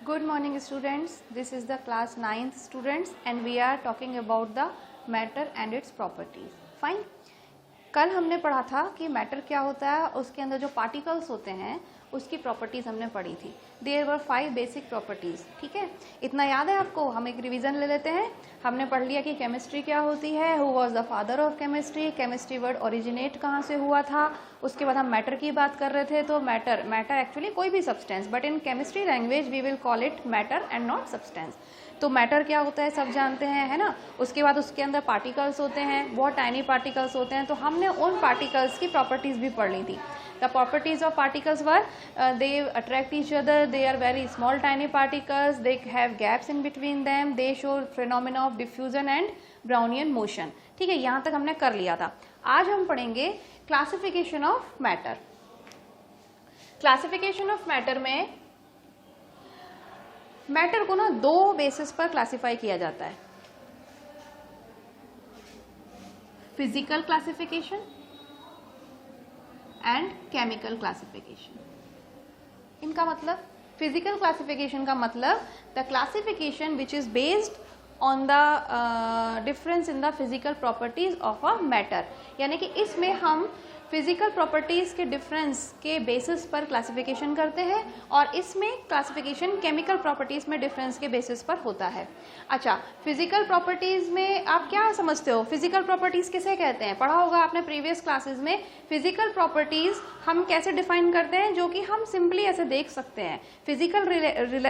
Good morning students, this is the class 9th students and we are talking about the matter and its properties. Fine. कल हमने पढ़ा था कि matter क्या होता है, उसके अंदर जो पार्टिकल्स होते हैं उसकी प्रॉपर्टीज हमने पढ़ी थी. There were 5 basic properties. ठीक है, इतना याद है आपको? हम एक रिवीजन ले लेते हैं. हमने पढ़ लिया कि केमिस्ट्री क्या होती है, who was the father of chemistry, chemistry word originate कहाँ से हुआ था. उसके बाद हम मैटर की बात कर रहे थे. तो मैटर एक्चुअली कोई भी substance, but in chemistry language we will call it matter and not substance. तो मैटर क्या होता है सब जानते हैं, है ना. उसके बाद उसके अंदर पार्टिकल्स होते हैं, बहुत टाइनी पार्टिकल्स होते हैं. तो हमने उन पार्टिकल्स की प्रॉपर्टीज भी पढ़ ली थी. The properties of particles were they attract each other, they are very small tiny particles, they have gaps in between them, they show phenomena of diffusion and Brownian motion. ठीक है, यहाँ तक हमने कर लिया था. आज हम पढ़ेंगे classification of matter. Classification of matter में मैटर को ना दो बेसिस पर क्लासिफाई किया जाता है. Physical classification and chemical classification. इनका मतलब, फिजिकल क्लासिफिकेशन का मतलब the classification which is based on the difference in the physical properties of a matter. यानी कि इसमें हम फिजिकल प्रॉपर्टीज के डिफरेंस के बेसिस पर क्लासिफिकेशन करते हैं और इसमें क्लासिफिकेशन केमिकल प्रॉपर्टीज में डिफरेंस के बेसिस पर होता है. अच्छा, फिजिकल प्रॉपर्टीज में आप क्या समझते हो? फिजिकल प्रॉपर्टीज किसे कहते हैं? पढ़ा होगा आपने प्रीवियस क्लासेस में. फिजिकल प्रॉपर्टीज हम कैसे डिफाइन करते हैं, जो कि हम सिंपली ऐसे देख सकते हैं. फिजिकल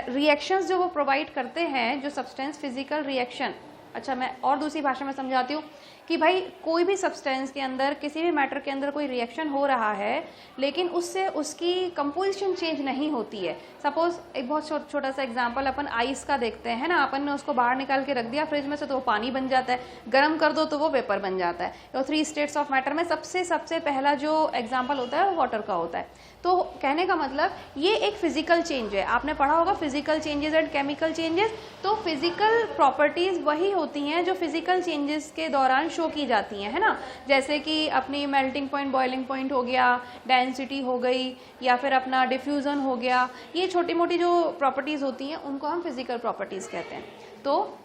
रिएक्शंस जो वो प्रोवाइड करते हैं, जो सब्सटेंस फिजिकल रिएक्शन. अच्छा, मैं और दूसरी भाषा में समझाती हूँ कि भाई कोई भी सब्सटेंस के अंदर, किसी भी मैटर के अंदर कोई रिएक्शन हो रहा है लेकिन उससे उसकी कंपोजिशन चेंज नहीं होती है. सपोज एक बहुत छोटा सा एग्जांपल अपन आइस का देखते हैं ना. अपन ने उसको बाहर निकाल के रख दिया फ्रिज में से तो वो पानी बन जाता है, गर्म कर दो तो वो वेपर बन जाता है. तो 3 स्टेट्स ऑफ मैटर में सबसे पहला जो एग्जाम्पल होता है वो वाटर का होता है. तो कहने का मतलब ये एक फिजिकल चेंज है. आपने पढ़ा होगा physical changes and chemical changes. तो फिजिकल प्रॉपर्टीज वही होती हैं जो फिजिकल चेंजेस के दौरान शो की जाती हैं, है ना. जैसे कि अपनी मेल्टिंग पॉइंट, बॉइलिंग पॉइंट हो गया, डेंसिटी हो गई, या फिर अपना डिफ्यूजन हो गया. ये छोटी मोटी जो प्रॉपर्टीज होती हैं उनको हम फिजिकल प्रॉपर्टीज कहते हैं. तो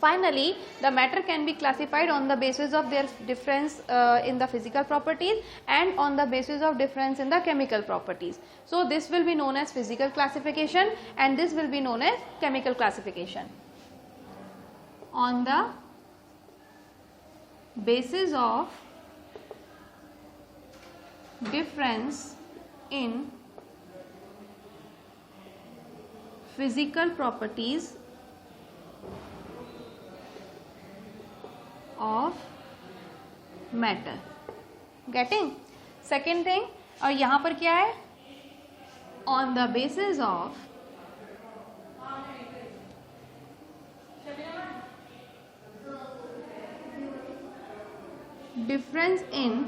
finally the matter can be classified on the basis of their difference in the physical properties and on the basis of difference in the chemical properties. So this will be known as physical classification and this will be known as chemical classification. On the basis of difference in physical properties of matter. Getting? Second thing, और यहाँ पर क्या है? On the basis of difference in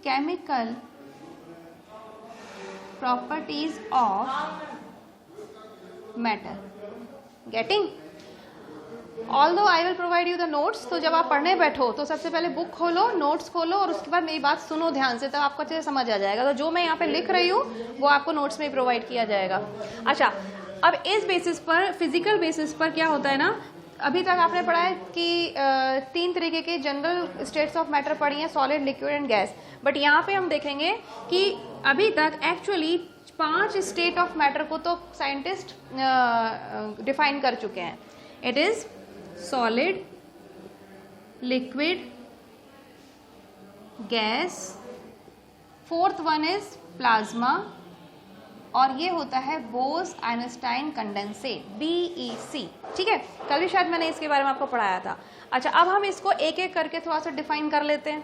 chemical properties of matter. Getting? Although I will provide you the notes. तो जब आप पढ़ने बैठो तो सबसे पहले बुक खोलो, नोट्स खोलो और उसके बाद मेरी बात सुनो ध्यान से, तब आपको अच्छे से समझ आ जाएगा. तो जो मैं यहाँ पे लिख रही हूँ वो आपको नोट्स में प्रोवाइड किया जाएगा. अच्छा, अब इस बेसिस पर, फिजिकल बेसिस पर क्या होता है ना, अभी तक आपने पढ़ा है कि 3 तरीके के जनरल स्टेट्स ऑफ मैटर पढ़ी हैं, solid, liquid and gas. But यहाँ पे हम देखेंगे कि अभी तक एक्चुअली 5 स्टेट ऑफ मैटर को तो साइंटिस्ट डिफाइन कर चुके हैं. It is solid, liquid, gas, fourth one is plasma और ये होता है बोस आइंस्टाइन कंडेंसेट, BEC. ठीक है, कल भी शायद मैंने इसके बारे में आपको पढ़ाया था. अच्छा, अब हम इसको एक एक करके थोड़ा सा डिफाइन कर लेते हैं.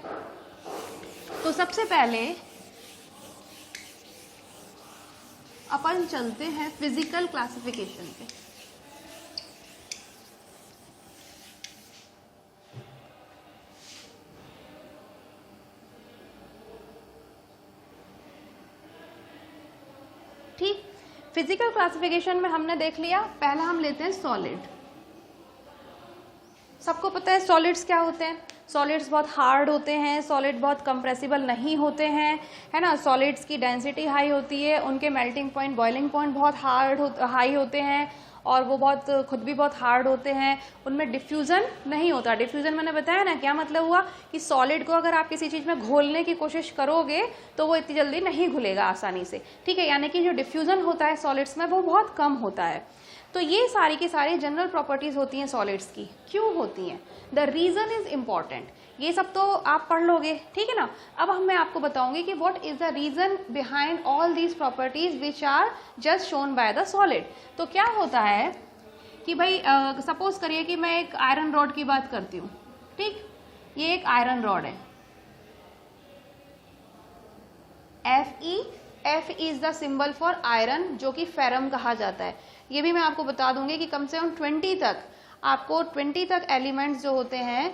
तो सबसे पहले अपन चलते हैं फिजिकल क्लासिफिकेशन पे. ठीक, फिजिकल क्लासिफिकेशन में हमने देख लिया. पहला हम लेते हैं सॉलिड. सबको पता है सॉलिड्स क्या होते हैं. सॉलिड्स बहुत हार्ड होते हैं, सॉलिड बहुत कंप्रेसिबल नहीं होते हैं, है ना। सॉलिड्स की डेंसिटी हाई होती है, उनके मेल्टिंग पॉइंट, बॉइलिंग पॉइंट बहुत हाई होते हैं और वो बहुत खुद भी बहुत हार्ड होते हैं। उनमें डिफ्यूज़न नहीं होता। डिफ्यूज़न मैंने बताया ना, क्या मतलब हुआ कि सॉलिड को अगर आप किसी चीज़ में घोलने की कोशिश करोगे तो वो इतनी जल्दी नहीं घुलेगा आसानी से, ठीक है। यानी कि जो डिफ्यूज़न होता है सॉलिड्स में वो बहुत कम होता है। तो ये सारी की सारी जनरल प्रॉपर्टीज होती हैं सॉलिड्स की। क्यों होती हैं? The reason is important. ये सब तो आप पढ़ लोगे, ठीक है ना। अब मैं आपको बताऊंगी कि what is the reason behind all these properties which are just shown by the solid. तो क्या होता है कि भाई सपोज करिए कि मैं एक आयरन रॉड की बात करती हूँ, ठीक। ये एक आयरन रॉड है, Fe is the symbol for iron, जो कि फेरम कहा जाता है। ये भी मैं आपको बता दूंगी कि कम से कम 20 तक एलिमेंट्स जो होते हैं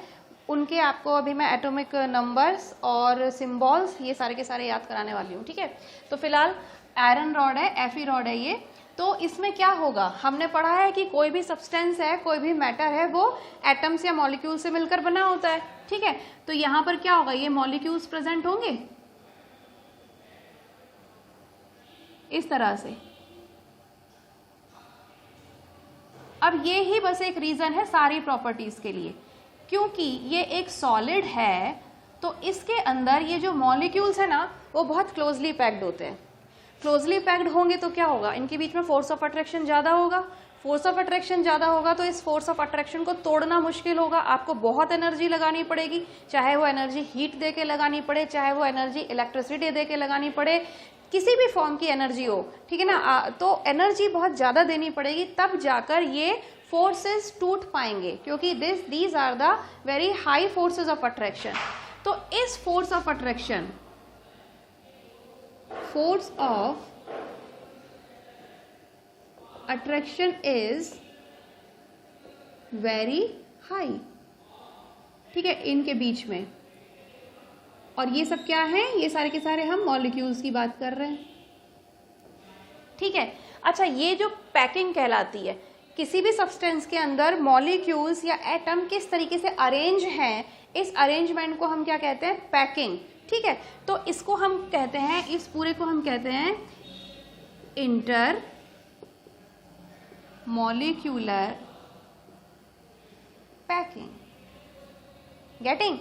उनके आपको अभी मैं एटॉमिक नंबर्स और सिंबल्स ये सारे के सारे याद कराने वाली हूँ, ठीक है। तो फिलहाल आयरन रॉड है, Fe रॉड है ये। तो इसमें क्या होगा, हमने पढ़ा है कि कोई भी सब्सटेंस है, कोई भी मैटर है, वो एटम्स या मॉलिक्यूल से मिलकर बना होता है, ठीक है। तो यहाँ पर क्या होगा, ये मॉलिक्यूल्स प्रेजेंट होंगे इस तरह से। अब ये ही बस एक रीजन है सारी प्रॉपर्टीज के लिए, क्योंकि ये एक सॉलिड है तो इसके अंदर ये जो मॉलिक्यूल्स है ना वो बहुत क्लोजली पैक्ड होते हैं। क्लोजली पैक्ड होंगे तो क्या होगा, इनके बीच में फोर्स ऑफ अट्रैक्शन ज्यादा होगा। फोर्स ऑफ अट्रैक्शन ज्यादा होगा तो इस फोर्स ऑफ अट्रैक्शन को तोड़ना मुश्किल होगा। आपको बहुत एनर्जी लगानी पड़ेगी, चाहे वो एनर्जी हीट दे के लगानी पड़े, चाहे वो एनर्जी इलेक्ट्रिसिटी दे के लगानी पड़े, किसी भी फॉर्म की एनर्जी हो, ठीक है ना। तो एनर्जी बहुत ज्यादा देनी पड़ेगी, तब जाकर ये फोर्सेस टूट पाएंगे, क्योंकि these are the very high forces of attraction. तो इस force of attraction, force of attraction is very high, ठीक है, इनके बीच में। और ये सब क्या है, ये सारे के सारे हम मॉलिक्यूल्स की बात कर रहे हैं, ठीक है। अच्छा, ये जो पैकिंग कहलाती है, किसी भी सब्सटेंस के अंदर मॉलिक्यूल्स या एटम किस तरीके से अरेंज हैं, इस अरेंजमेंट को हम क्या कहते हैं, पैकिंग, ठीक है। तो इसको हम कहते हैं, इस पूरे को हम कहते हैं इंटर मॉलिक्यूलर पैकिंग। गेटिंग?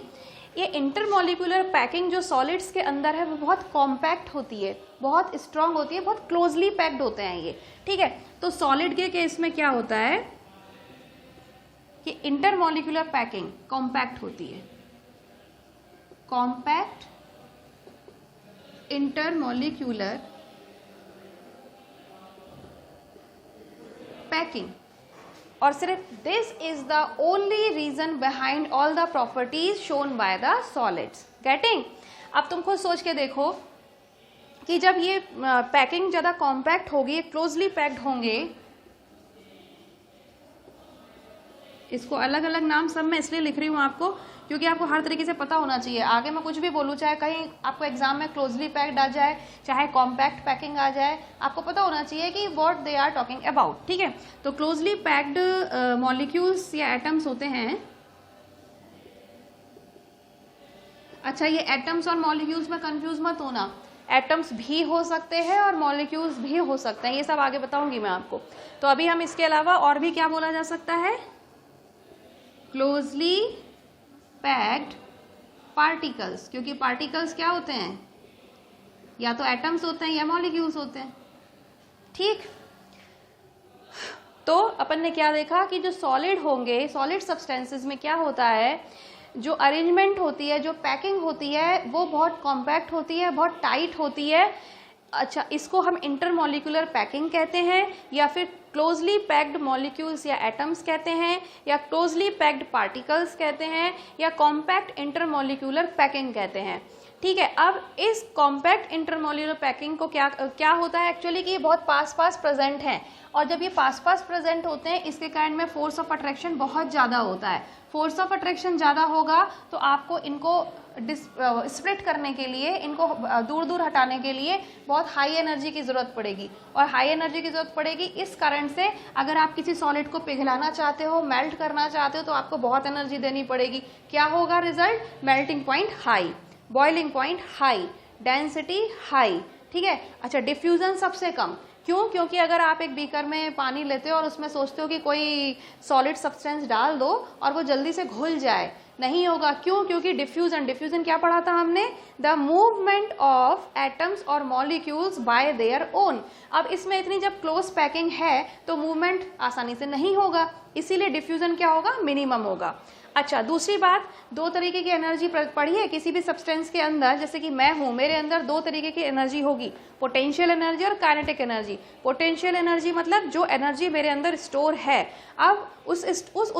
ये इंटरमॉलिक्यूलर पैकिंग जो सॉलिड्स के अंदर है वो बहुत कॉम्पैक्ट होती है, बहुत स्ट्रांग होती है, बहुत क्लोजली पैक्ड होते हैं ये, ठीक है। तो सॉलिड के केस में क्या होता है कि इंटरमॉलिक्यूलर पैकिंग कॉम्पैक्ट होती है, कॉम्पैक्ट इंटरमॉलिक्यूलर पैकिंग। और सिर्फ this is the only reason behind all the properties shown by the solids. Getting? अब तुम खुद सोच के देखो कि जब ये पैकिंग ज्यादा कॉम्पैक्ट होगी, क्लोजली पैक्ड होंगे, इसको अलग अलग नाम सब मैं इसलिए लिख रही हूँ आपको क्योंकि आपको हर तरीके से पता होना चाहिए। आगे मैं कुछ भी बोलूँ, चाहे कहीं आपको एग्जाम में क्लोजली पैक्ड आ जाए, चाहे कॉम्पैक्ट पैकिंग आ जाए, आपको पता होना चाहिए कि what they are talking about, ठीक है। तो क्लोजली पैक्ड मॉलिक्यूल्स या एटम्स होते हैं। अच्छा, ये एटम्स और मॉलिक्यूल्स में कंफ्यूज मत होना, एटम्स भी हो सकते हैं और मॉलिक्यूल्स भी हो सकते हैं, ये सब आगे बताऊंगी मैं आपको। तो अभी हम इसके अलावा और भी क्या बोला जा सकता है, क्लोजली पैक्ड पार्टिकल्स, क्योंकि पार्टिकल्स क्या होते हैं, या तो एटम्स होते हैं या मॉलिक्यूल्स होते हैं, ठीक। तो अपन ने क्या देखा कि जो सॉलिड होंगे, सॉलिड सब्सटेंसेस में क्या होता है, जो अरेंजमेंट होती है, जो पैकिंग होती है, वो बहुत कॉम्पैक्ट होती है, बहुत टाइट होती है। अच्छा, इसको हम इंटरमॉलिक्यूलर पैकिंग कहते हैं, या फिर क्लोजली पैक्ड मॉलिक्यूल्स या एटम्स कहते हैं, या क्लोजली पैक्ड पार्टिकल्स कहते हैं, या कॉम्पैक्ट इंटरमॉलिक्यूलर पैकिंग कहते हैं। ठीक है। अब इस कॉम्पैक्ट इंटरमोल्यूलर पैकिंग को क्या होता है एक्चुअली कि ये बहुत पास पास प्रेजेंट हैं, और जब ये पास पास प्रेजेंट होते हैं इसके कारण में फोर्स ऑफ अट्रैक्शन बहुत ज़्यादा होता है। फोर्स ऑफ अट्रैक्शन ज़्यादा होगा तो आपको इनको स्प्लिट करने के लिए, इनको दूर दूर हटाने के लिए बहुत हाई एनर्जी की ज़रूरत पड़ेगी, और हाई एनर्जी की ज़रूरत पड़ेगी इस कारण से अगर आप किसी सॉलिड को पिघलाना चाहते हो, मेल्ट करना चाहते हो, तो आपको बहुत एनर्जी देनी पड़ेगी। क्या होगा result? Melting point high, boiling point high, density high. ठीक है। अच्छा, डिफ्यूजन सबसे कम। क्यों? क्योंकि अगर आप एक बीकर में पानी लेते हो और उसमें सोचते हो कि कोई सॉलिड सब्सटेंस डाल दो और वो जल्दी से घुल जाए, नहीं होगा। क्यों? क्योंकि डिफ्यूजन क्या पढ़ा था हमने? द मूवमेंट ऑफ एटम्स और मॉलिक्यूल्स बाय देयर ओन। अब इसमें इतनी जब क्लोज पैकिंग है तो मूवमेंट आसानी से नहीं होगा, इसीलिए डिफ्यूजन क्या होगा? मिनिमम होगा। अच्छा, दूसरी बात, दो तरीके की एनर्जी पढ़ी है किसी भी सब्सटेंस के अंदर। जैसे कि मैं हूं, मेरे अंदर दो तरीके की एनर्जी होगी, पोटेंशियल एनर्जी और काइनेटिक एनर्जी। पोटेंशियल एनर्जी मतलब जो एनर्जी मेरे अंदर स्टोर है, अब उस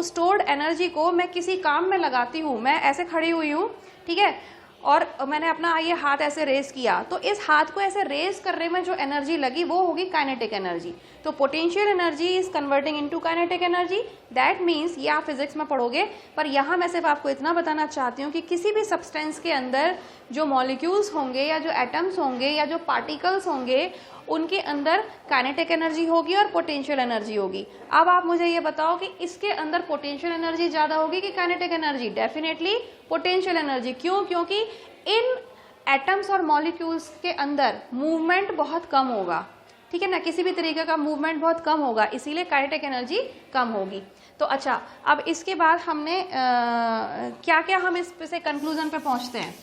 स्टोर्ड एनर्जी को मैं किसी काम में लगाती हूँ। मैं ऐसे खड़ी हुई हूँ, ठीक है, और मैंने अपना ये हाथ ऐसे रेस किया, तो इस हाथ को ऐसे रेस करने में जो एनर्जी लगी वो होगी काइनेटिक एनर्जी। तो potential energy is converting into kinetic energy. That means ये आप फिजिक्स में पढ़ोगे, पर यहाँ मैं सिर्फ आपको इतना बताना चाहती हूँ कि किसी भी सब्सटेंस के अंदर जो मॉलिक्यूल्स होंगे या जो एटम्स होंगे या जो पार्टिकल्स होंगे, उनके अंदर काइनेटिक एनर्जी होगी और पोटेंशियल एनर्जी होगी। अब आप मुझे ये बताओ कि इसके अंदर पोटेंशियल एनर्जी ज़्यादा होगी कि kinetic energy? Definitely potential energy. क्यों? क्योंकि इन एटम्स और मॉलिक्यूल्स के अंदर मूवमेंट बहुत कम होगा, ठीक है ना, किसी भी तरीके का मूवमेंट बहुत कम होगा, इसीलिए काइनेटिक एनर्जी कम होगी। तो अच्छा, अब इसके बाद हमने क्या क्या हम इस से कंक्लूजन पे पहुंचते हैं?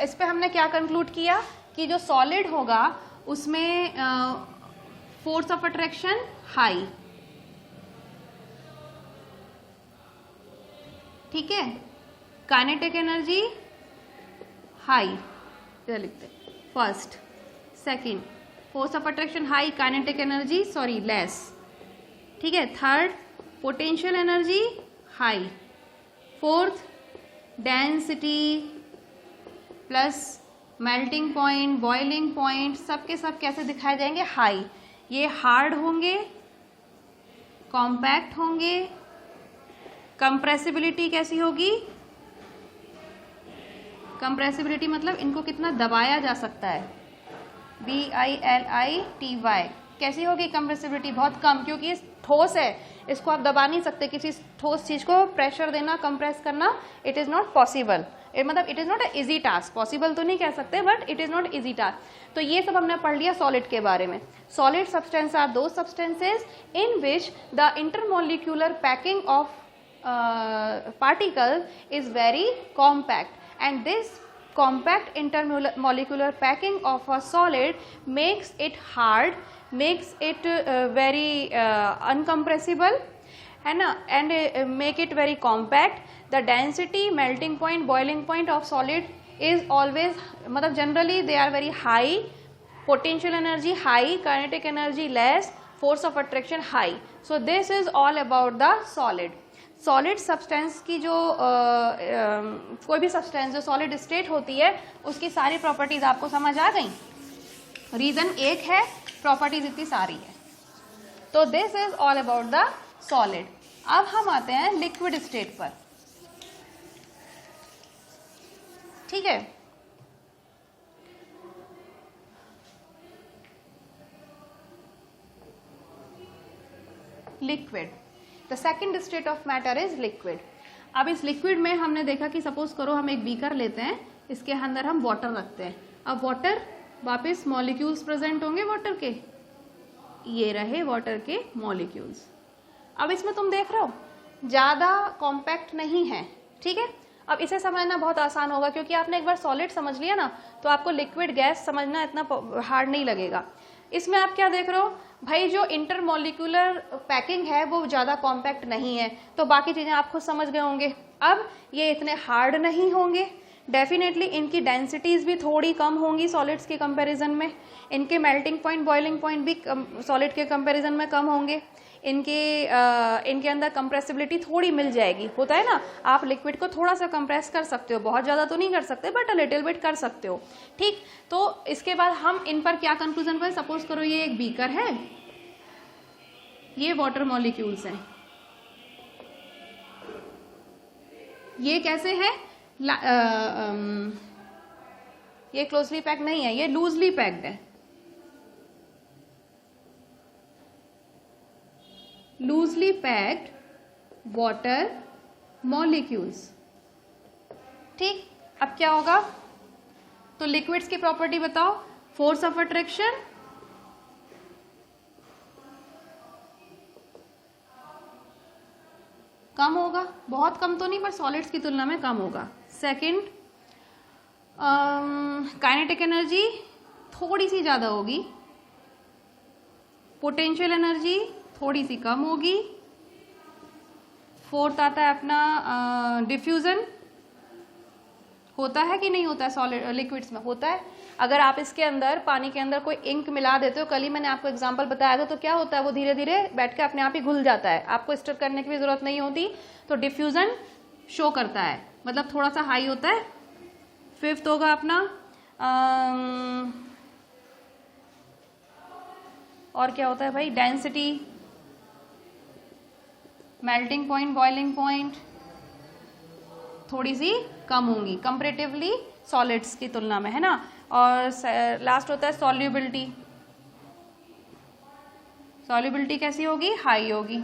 इस पे हमने क्या कंक्लूड किया कि जो सॉलिड होगा उसमें फोर्स ऑफ अट्रैक्शन हाई, ठीक है, काइनेटिक एनर्जी हाई, इधर लिखते first. Second, force of attraction high, kinetic energy less, ठीक है। Third, potential energy high. Fourth, density plus melting point, boiling point, सबके सब कैसे दिखाए जाएंगे? हाई। ये हार्ड होंगे, कॉम्पैक्ट होंगे। कंप्रेसिबिलिटी कैसी होगी? कंप्रेसिबिलिटी मतलब इनको कितना दबाया जा सकता है, BILITY। कैसी होगी कंप्रेसिबिलिटी? बहुत कम, क्योंकि ये ठोस है, इसको आप दबा नहीं सकते। किसी ठोस चीज को प्रेशर देना, कंप्रेस करना, इट इज नॉट पॉसिबल। मतलब it is not a easy task. Possible तो नहीं कह सकते, but it is not easy task. तो ये सब हमने पढ़ लिया सॉलिड के बारे में। सॉलिड सब्सटेंस आर दो substances in which the intermolecular packing of particles is very compact, and this compact intermolecular packing of a solid makes it hard, makes it very uncompressible, and make it very compact. The density, melting point, boiling point of solid is always, मतलब generally they are very high, potential energy high, kinetic energy less, force of attraction high. So this is all about the solid. Solid substance की जो कोई भी substance जो solid state होती है उसकी सारी प्रॉपर्टीज आपको समझ आ गई। रीजन एक है, प्रॉपर्टीज इतनी सारी है। तो this is all about the solid. अब हम आते हैं लिक्विड स्टेट पर, ठीक है। Liquid, the second state of matter is liquid. अब इस लिक्विड में हमने देखा कि सपोज करो हम एक बीकर लेते हैं, इसके अंदर हम वाटर रखते हैं। अब वाटर वापस मॉलिक्यूल्स प्रेजेंट होंगे वाटर के, ये रहे वाटर के मॉलिक्यूल्स। अब इसमें तुम देख रहे हो ज्यादा कॉम्पैक्ट नहीं है, ठीक है। अब इसे समझना बहुत आसान होगा क्योंकि आपने एक बार सॉलिड समझ लिया ना, तो आपको लिक्विड गैस समझना इतना हार्ड नहीं लगेगा। इसमें आप क्या देख रहे हो भाई, जो इंटरमोलिकुलर पैकिंग है वो ज़्यादा कॉम्पैक्ट नहीं है, तो बाकी चीज़ें आप खुद समझ गए होंगे। अब ये इतने हार्ड नहीं होंगे, डेफिनेटली इनकी डेंसिटीज भी थोड़ी कम होंगी सॉलिड्स के कंपैरिजन में, इनके मेल्टिंग पॉइंट, बॉइलिंग पॉइंट भी सॉलिड के कंपैरिजन में कम होंगे। इनके अंदर कंप्रेसिबिलिटी थोड़ी मिल जाएगी, होता है ना, आप लिक्विड को थोड़ा सा कंप्रेस कर सकते हो, बहुत ज़्यादा तो नहीं कर सकते बट अ लिटिल बिट कर सकते हो, ठीक। तो इसके बाद हम इन पर क्या कंक्लूजन पर, सपोज करो ये एक बीकर है, ये वाटर मॉलिक्यूल्स हैं, ये कैसे है, ये क्लोजली पैक्ड नहीं है, ये लूजली पैक्ड है, लूजली पैक्ड वाटर मॉलिक्यूल्स, ठीक। अब क्या होगा, तो लिक्विड्स की प्रॉपर्टी बताओ, फोर्स ऑफ अट्रैक्शन, कम होगा, बहुत कम तो नहीं पर सॉलिड्स की तुलना में कम होगा। सेकंड, काइनेटिक एनर्जी थोड़ी सी ज़्यादा होगी, पोटेंशियल एनर्जी थोड़ी सी कम होगी। फोर्थ आता है अपना डिफ्यूजन, होता है कि नहीं होता है सॉलिड लिक्विड्स में, होता है। अगर आप इसके अंदर पानी के अंदर कोई इंक मिला देते हो, कल ही मैंने आपको एग्जांपल बताया था, तो क्या होता है, वो धीरे धीरे बैठ के अपने आप ही घुल जाता है, आपको स्टर करने की भी जरूरत नहीं होती, तो डिफ्यूजन शो करता है, मतलब थोड़ा सा हाई होता है। फिफ्थ होगा अपना और क्या होता है भाई, density, melting point, boiling point थोड़ी सी कम होंगी कंपैरेटिवली सॉलिड्स की तुलना में, है ना। और लास्ट होता है सॉल्युबिलिटी, सॉल्युबिलिटी कैसी होगी, हाई होगी,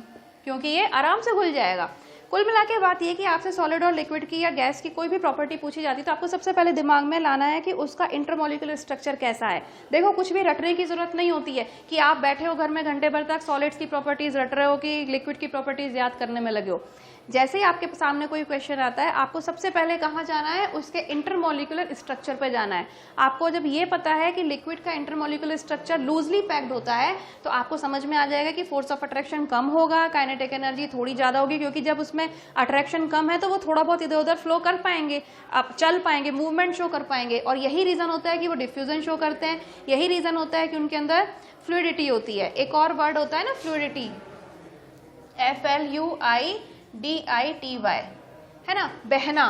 क्योंकि ये आराम से घुल जाएगा। कुल मिला के बात ये कि आपसे सॉलिड और लिक्विड की या गैस की कोई भी प्रॉपर्टी पूछी जाती है तो आपको सबसे पहले दिमाग में लाना है कि उसका इंटरमॉलिक्यूलर स्ट्रक्चर कैसा है। देखो कुछ भी रटने की जरूरत नहीं होती है कि आप बैठे हो घर में घंटे भर तक सॉलिड्स की प्रॉपर्टीज रट रहे हो कि लिक्विड की प्रॉपर्टीज याद करने में लगे हो। जैसे ही आपके सामने कोई क्वेश्चन आता है, आपको सबसे पहले कहाँ जाना है, उसके इंटरमॉलिक्यूलर स्ट्रक्चर पे जाना है। आपको जब ये पता है कि लिक्विड का इंटरमॉलिक्यूलर स्ट्रक्चर लूजली पैक्ड होता है तो आपको समझ में आ जाएगा कि फोर्स ऑफ अट्रैक्शन कम होगा, काइनेटिक एनर्जी थोड़ी ज़्यादा होगी, क्योंकि जब उसमें अट्रैक्शन कम है तो वो थोड़ा बहुत इधर उधर फ्लो कर पाएंगे, आप चल पाएंगे, मूवमेंट शो कर पाएंगे। और यही रीज़न होता है कि वो डिफ्यूजन शो करते हैं, यही रीज़न होता है कि उनके अंदर फ्लूइडिटी होती है। एक और वर्ड होता है ना फ्लूइडिटी, FLUIDITY, है ना, बहना।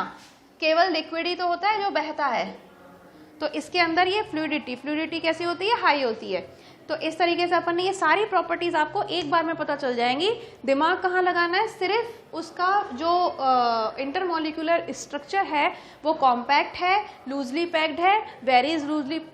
केवल लिक्विड ही तो होता है जो बहता है, तो इसके अंदर ये फ्लूइडिटी कैसी होती है, हाई होती है। तो इस तरीके से अपन ने ये सारी प्रॉपर्टीज आपको एक बार में पता चल जाएंगी। दिमाग कहाँ लगाना है, सिर्फ उसका जो इंटरमॉलिक्यूलर स्ट्रक्चर है वो कॉम्पैक्ट है, लूजली पैक्ड है, वेरी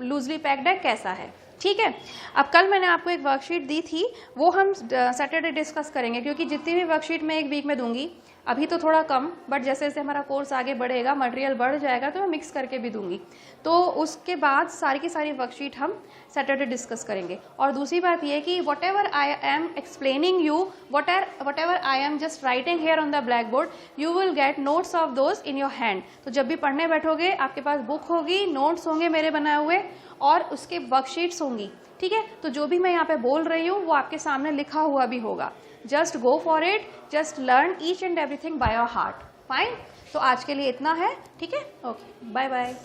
लूजली पैक्ड है, कैसा है, ठीक है। अब कल मैंने आपको एक वर्कशीट दी थी, वो हम सैटरडे डिस्कस करेंगे, क्योंकि जितनी भी वर्कशीट मैं एक वीक में दूंगी, अभी तो थोड़ा कम, बट जैसे जैसे हमारा कोर्स आगे बढ़ेगा, मटेरियल बढ़ जाएगा, तो मैं मिक्स करके भी दूंगी। तो उसके बाद सारी की सारी वर्कशीट हम सैटरडे डिस्कस करेंगे। और दूसरी बात यह कि what ever I am explaining you, what ever I am just writing here on the black board, you will get notes of those in your hand. तो जब भी पढ़ने बैठोगे आपके पास बुक होगी, नोट्स होंगे मेरे बनाए हुए, और उसके वर्कशीट्स होंगी, ठीक है। तो जो भी मैं यहाँ पे बोल रही हूँ वो आपके सामने लिखा हुआ भी होगा। Just go for it, just learn each and everything by your heart, fine. तो आज के लिए इतना है, ठीक है, ओके, बाय बाय।